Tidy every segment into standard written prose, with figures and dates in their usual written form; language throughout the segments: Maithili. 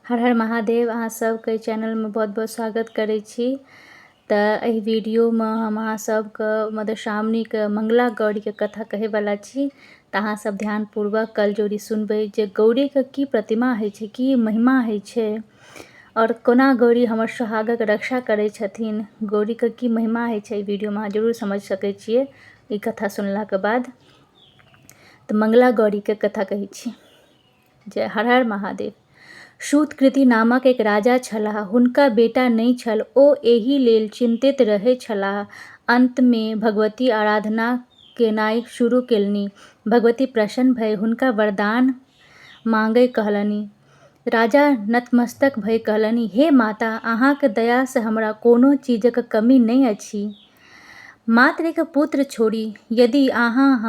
हर हर महादेव। अहाँ सबके चैनल में बहुत बहुत स्वागत करै छी। तऽ एहि वीडियो में हम अहाँ सबके मधुश्रावणी के मंगला गौरी के कथा कहे वाला छी। तऽ अहाँ सब ध्यानपूर्वक कल जोड़ी सुनबै जे गौरी के की प्रतिमा होइ छै, की महिमा होइ छै और कोना गौरी हमर सुहागक रक्षा करै छथिन, गौरी के की महिमा होइ छै, वीडियो में अहाँ जरूर समझ सकै छियै ई कथा सुनला के बाद। तऽ मंगला गौरी के कथा कहै छी। जय हर हर महादेव। सूतकृति नामक एक राजा छलाह। हुनका बेटा नहीं छल। ओ एहि लेल चिंतित रहै छलाह। अंत में भगवती आराधना केनाई शुरू केलनि। भगवती प्रसन्न भय हुनका वरदान मांगय कहलनि। राजा नतमस्तक भय कहलनि, हे माता, अहाँक दया से हमरा कोनो चीजक कमी नहीं अछि। मात्र एक पुत्र छोड़ी। यदि अहाँ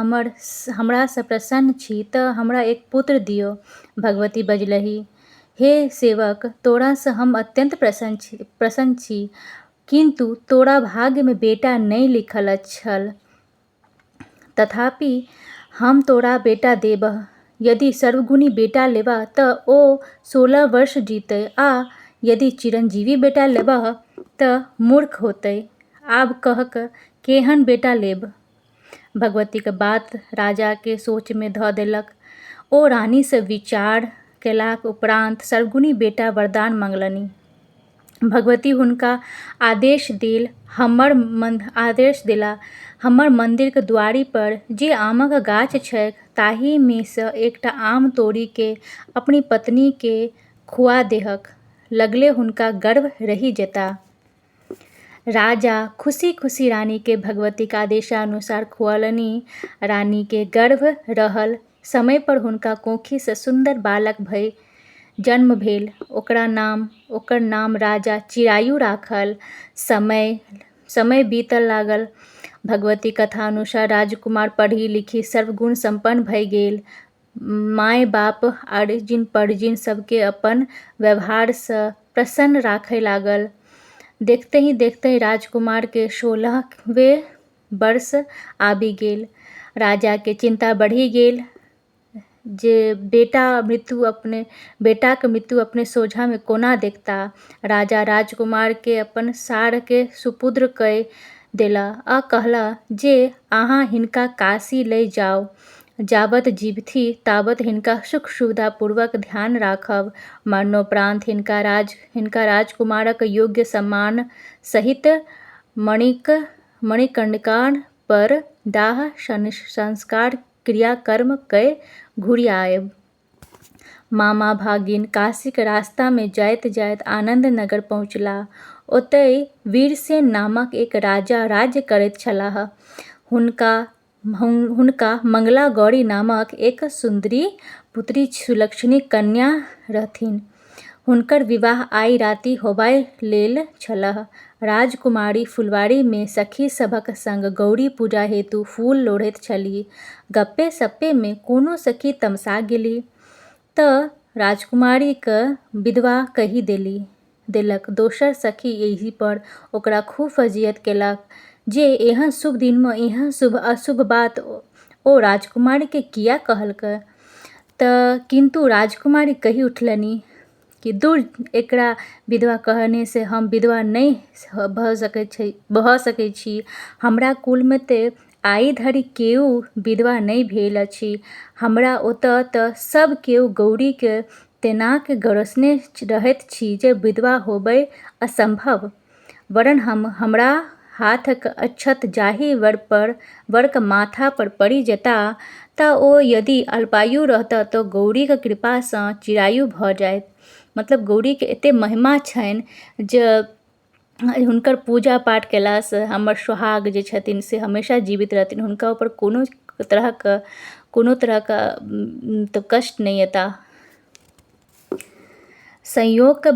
हमरा से प्रसन्न छी तऽ हमरा एक पुत्र दियौ। भगवती बजलहि, हे सेवक, तोरा से हम अत्यंत प्रसन्न छी, किंतु तोरा भाग्य में बेटा नहीं लिखल छल। तथापि हम तोरा बेटा देबह। यदि सर्वगुणी बेटा लेबह तऽ ओ 16 वर्ष जीतै, आ यदि चिरंजीवी बेटा लेबह तऽ मूर्ख होतै। आब कहक केहन बेटा लेब। भगवती के बात राजा के सोच में धऽ देलक। ओ रानी से विचार केलाक उपरांत सर्वगुणी बेटा वरदान मंगलनि। भगवती हुनका आदेश देला, हमर मंदिर के द्वारी पर जे आमक गाछ छैक ताहि में से एकटा आम तोड़ि के अपनी पत्नी के खुआ देहक, लगले हुनका गर्भ रहि जेता। राजा खुशी खुशी रानी के भगवती के आदेशानुसार खुअलनि। रानी के गर्भ रहल समय पर हुनका कोखी से सुंदर बालक भय जन्म भेल। ओकर नाम राजा चिरायु राखल। समय बीतल लागल। भगवती कथा अनुसार राजकुमार पढ़ी लिखी सर्वगुण संपन्न भय गेल। माय बाप अर्जिन परजिन सबके अपन व्यवहार से प्रसन्न राखय लागल। देखते ही देखते राजकुमार के 16वें वर्ष आबि गेल। राजा के चिंता बढ़ि गेल जे बेटाक मृत्यु अपने सोझा में कोना देखता। राजा राजकुमार के अपन सार के सुपुत्र कय देला आ कहला जे अहाँ हिनका काशी लय जाउ। जाबत जीविथि ताबत हिनका सुख सुविधा पूर्वक ध्यान राखब। मरणोपरांत हिनका राजकुमारक योग्य सम्मान सहित मणिकर्णिका पर दाह संस्कार क्रियाकर्म कय घुरियाएब। मामा भागिन काशी के रास्ता में जाइत जाइत आनंद नगर पहुँचलाह। ओतय वीरसेन नामक एक राजा राज्य करैत छलाह। हुनका मंगला गौरी नामक एक सुंदरी पुत्री सुलक्षणी कन्या रहथिन। हुनकर विवाह आइ राति होबय लेल छलह। राजकुमारी फुलवाड़ी में सखी सभक संग गौरी पूजा हेतु फूल लोढ़ैत छलीह। गप्पे सप्पे में कोनो सखी तमसा गेली तऽ राजकुमारी के विधवा कहि देलक। दोसर सखी एहि पर ओकरा खूब फजीहत केलक जे एहन शुभ दिन में एहन शुभ अशुभ बात ओ राजकुमारी के किया कहलकै। तऽ किंतु राजकुमारी कहि उठलनि कि दूर, एकरा विधवा कहने से हम विधवा नहीं भऽ सकै छी। हमरा कुल में तऽ आइ धरि केओ विधवा नहीं भेल अछि। हमरा ओतऽ तऽ सब केओ गौरी के तेनाक गरसने रहैत छी जे विधवा होबय असंभव। वरन हमरा हाथक अक्षत जाहि वरक माथा पर पड़ि जेता तऽ ओ यदि अल्पायु रहता तऽ गौरी के कृपा सँ चिरायु भऽ जायत। मतलब गौरी के एते महिमा छनि जे हुनकर पूजा पाठ केला से हमर सुहाग जे छथिन से हमेशा जीवित रहथिन। हुनका ऊपर कोनो तरह का कष्ट नहीं एता। संयोग के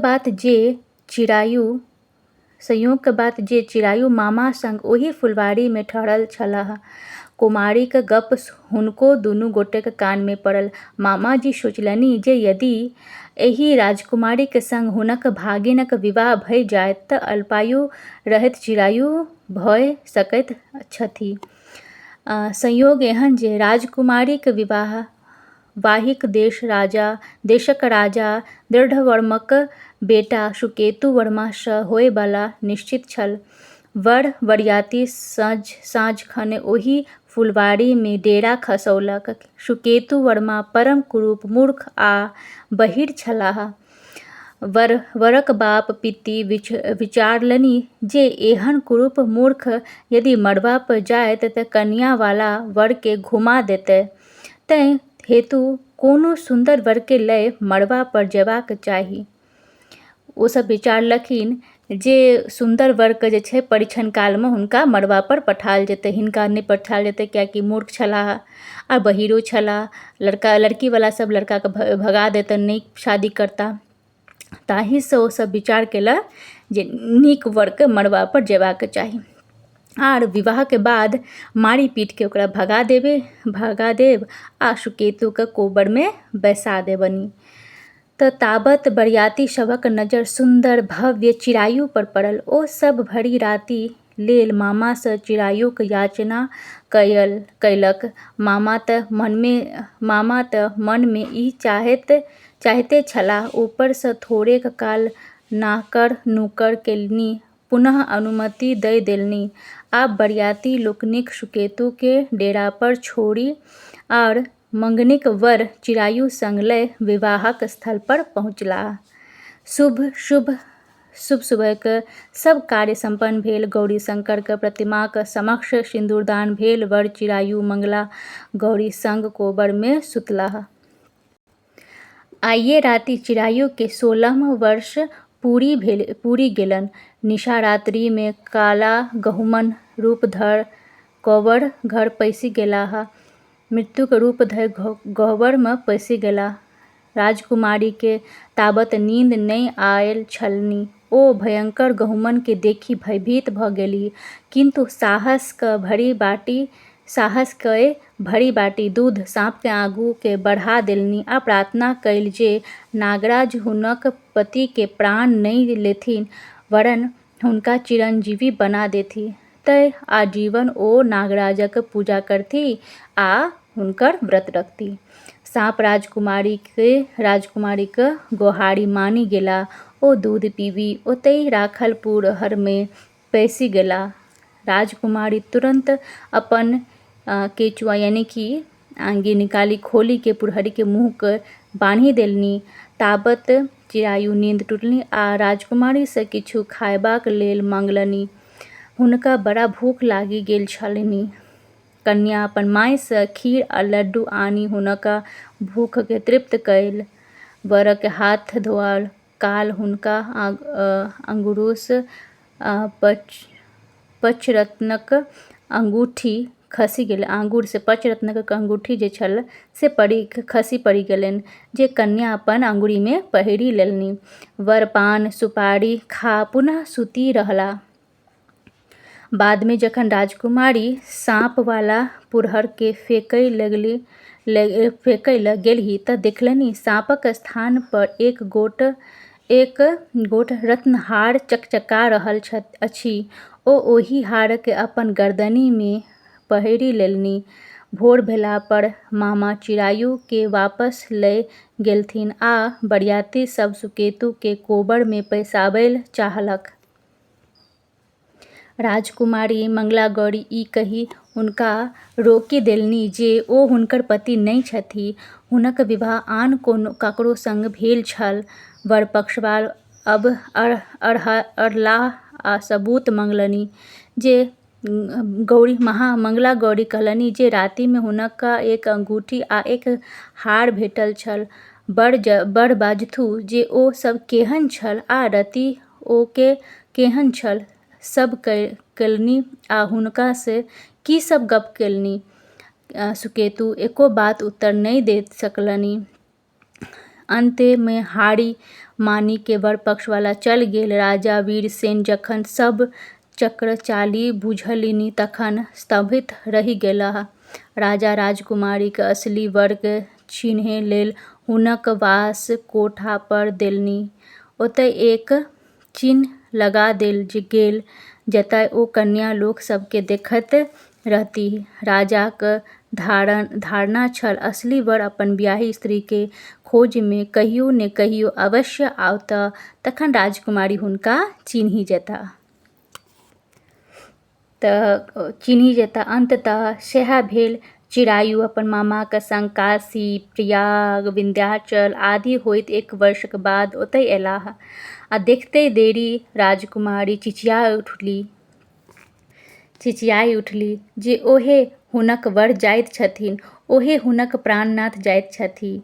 बात जे चिरायु मामा संग ओहि फुलवाड़ी में ठहरल छलाह। कुमारी के गप हुनको दुनू गोटेक कान में पड़ल। मामा जी सोचलनि जे यदि एहि राजकुमारी के संग हुनक भागिनक विवाह भय जायत तऽ अल्पायु रहैत चिरायु भऽ सकैत छथि। संयोग एहन जे राजकुमारी के विवाह वाहिक देशक राजा दृढ़वर्मक बेटा सुकेतु वर्मा सँ होयबला निश्चित छल। वर बरियाती साँझ-खन ओहि फुलवाड़ी में डेरा खसौलक। सुकेतु वर्मा परम कुरूप, मूर्ख आ बहिर छलाह। वरक बाप पित्ती विचारलनि जे एहन कुरूप मूर्ख यदि मड़बा पर जायत तऽ कनिया वाला वर के घुमा देतै। तैं हेतु कोनो सुन्दर वर के लय मड़बा पर जेबाक चाही। ओ सब विचारलखिन जे सुन्दर वर के जे छै परीक्षण काल में हुनका मड़बा पर पठायल जेतै। हिनका नहि पठायल जेतै कियाकि मूर्ख छलाह आ बहिरो छलाह। लड़की वाला सब लड़का के भगा देतै, नहि शादी करता। ताहि सँ ओ सब विचार केला जे नीक वर के मड़बा पर जेबाक चाही आर विवाह के बाद मारि पीट के ओकरा भगा देब आ सुकेतु के कोबर में बैसा देबनि। तऽ ताबत बरियाती सभक नजर सुन्दर भव्य चिरायु पर पड़ल। ओ सब भरि राति लेल मामा सँ चिरायुक याचना कयलक। मामा तऽ मन में ई चाहैते छलाह। ऊपर सँ थोड़ेक काल नाकर नुकर केलनि, पुनः अनुमति दय देलनि। आब बरियाती लोकनिक सुकेतु के डेरा पर छोड़ि आर मंगनीक वर चिरायु संग लय विवाहक स्थल पर पहुँचलाह। शुभ सुबहक सब कार्य संपन्न भेल। गौरीशंकर के प्रतिमाक समक्ष सिन्दूरदान भेल। वर चिरायु मंगला गौरी संग कोबर में सुतलाह। आइये राति चिरायु के 16म वर्ष पूरि गेलनि। निशारात्रि में काला गहुमन रूप धर गह्वर घर पैसि गेलाह। मृत्युक रूप धरि गह्वर में पैसि गेलाह। राजकुमारी के ताबत नींद नहि आयल छलनि। ओ भयंकर गहुमन के देखि भयभीत भ' गेलीह, किन्तु साहस कए भरी बाटी दूध साँप के आगू के बढ़ा देलनि आ प्रार्थना कयल जे नागराज हुनक पति के प्राण नहि लेथिन, वरन हुनका चिरंजीवी बना देथि। तैं आजीवन ओ नागराजक पूजा करथि आ हुनकर व्रत रखथि। साँप राजकुमारी के गोहारि मानि गेला। ओ दूध पीबि ओतय राखल पुरहर में पैसि गेलाह। राजकुमारी तुरंत अपन केचुआ यानी कि आंगी निकालि खोलि के पुरहरि के मुँह के बान्हि देलनि। ताबत चिरायु नींद टूटलनि आ राजकुमारी सँ किछु खायबाक लेल मांगलनि। हुनका बड़ा भूख लागि गेल छलनि। कन्या अपन माय सँ खीर आ लड्डू आनि हुनका भूख के तृप्त कयल। वरक हाथ धोआ काल हुनका अंगुरसँ पचरत्नक अंगूठी खसि गेलनि। आँगुर से पचरत्नक अंगूठी जे छल से खसि पड़ि गेलनि, जे कन्या अपन अंगुरी में पहिरि लेलनि। वर पान सुपारी खा पुनः सूति रहलाह। बाद में जखन राजकुमारी साँप वाला पुरहर के फेकय ल' गेलीह तऽ देखलनि साँपक स्थान पर एक गोट रत्नहार चकचका रहल अछि। ओ ओहि हार के अपन गर्दनि में पहिरि लेलनि। भोर भेला पर मामा चिरायु के वापस लय गेलथिन आ बरियाती सब सुकेतु के कोबर में बैसाबय चाहलक। राजकुमारी मंगला गौरी ई कहि हुनका रोकि देलनि जे ओ हुनकर पति नहि छथि। हुनक विवाह आन ककरो संग भेल छल। वर पक्षवाला अब अड़लाह आ सबूत मंगलनि। जे मंगला गौरी कहलनि जे राति में हुनका एक अंगूठी आ एक हार भेटल छल। बड़ बाजथु जे ओ सब केहन छल आ रति ओ केहन छल। सब केलनि आ हुनका से की सब गप्प केलनि। सुकेतु एको बात उत्तर नहि दैत सकलनि। अन्ते में हारि मानि के वर पक्षवाला चल गेल। राजा वीरसेन जखन सब चक्रचाली बुझलनि तखन स्तंभित रहि गेलाह। राजा राजकुमारी के असली वर के चिन्है लेल हुनक वास कोठा पर देलनि। ओतय एक चिन्ह लगा देल गेल जतय ओ कन्या लोक सबके देखैत रहती। राजाक धारणा छल असली वर अपन बियाही स्त्री के खोज में कहियो ने कहियो अवश्य आवता, तखन राजकुमारी हुनका चिन्हि जेता। अंततः सएह भेल। चिरायु अपन मामाक संग काशी, प्रयाग, विंध्याचल आदि होइत 1 वर्षक बाद ओतय अयलाह आ देखते देरी राजकुमारी चिचियाइ उठली जे ओहे हुनक वर जाइत छथिन, ओहे हुनक प्राणनाथ जाइत छथि।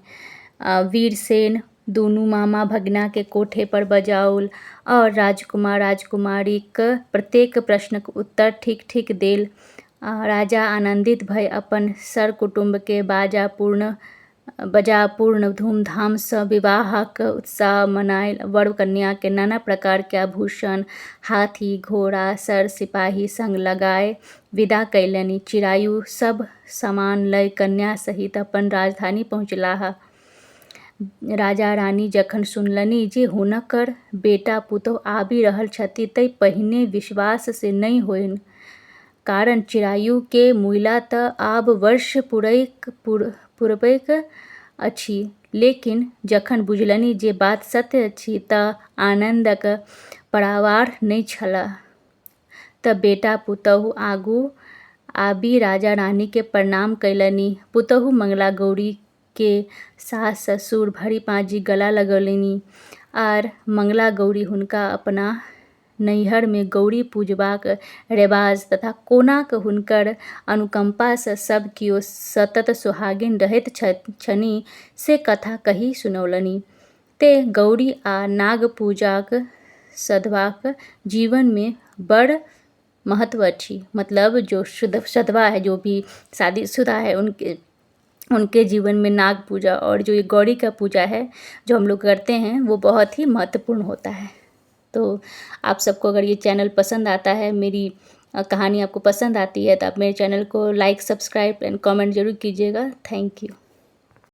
वीरसेन दुनू मामा भगिना के कोठे पर बजाओल और राजकुमार राजकुमारीक प्रत्येक प्रश्नक उत्तर ठीक ठीक देल। राजा आनंदित भय अपन सर कुटुम्ब के बजापूर्ण धूमधाम सँ विवाहक उत्साह मनायल। वर कन्या के नाना प्रकार के आभूषण, हाथी घोड़ा सर सिपाही संग लगाए विदा कयलनि। चिरायु सब सामान लय कन्या सहित अपन राजधानी पहुँचलाह। राजा रानी जखन सुनलनि जे हुनकर बेटा पुतौह आबि रहल छथि तँ पहिने विश्वास से नहि होयन, कारण चिरायु के मुइला तऽ आब वर्ष पुरबैक अछि। लेकिन जखन बुझलनि जे बात सत्य अछि तऽ आनन्दक पारावार नहि छल। तऽ बेटा पुतौह आगू आबि राजा रानी के प्रणाम कयलनि। पुतौह मंगला गौरी के सास ससुर भरी पाँजी गला लगौलनि आर मंगला गौरी हुनका अपना नैहर में गौरी पूजबाक रेवाज तथा कोनाक हुनकर अनुकंपा सँ सब कियो सतत सुहागिन रहैत छनि से कथा कहि सुनौलनि। ते गौरी आ नाग पूजाक सधवाक जीवन में बड़ महत्व अछि। मतलब जो सधवा है, जो भी शादीशुदा है, उनके जीवन में नाग पूजा और जो ये गौरी का पूजा है जो हम लोग करते हैं वो बहुत ही महत्वपूर्ण होता है। तो आप सबको अगर ये चैनल पसंद आता है, मेरी कहानी आपको पसंद आती है, तो आप मेरे चैनल को लाइक, सब्सक्राइब एंड कमेंट जरूर कीजिएगा। Thank U.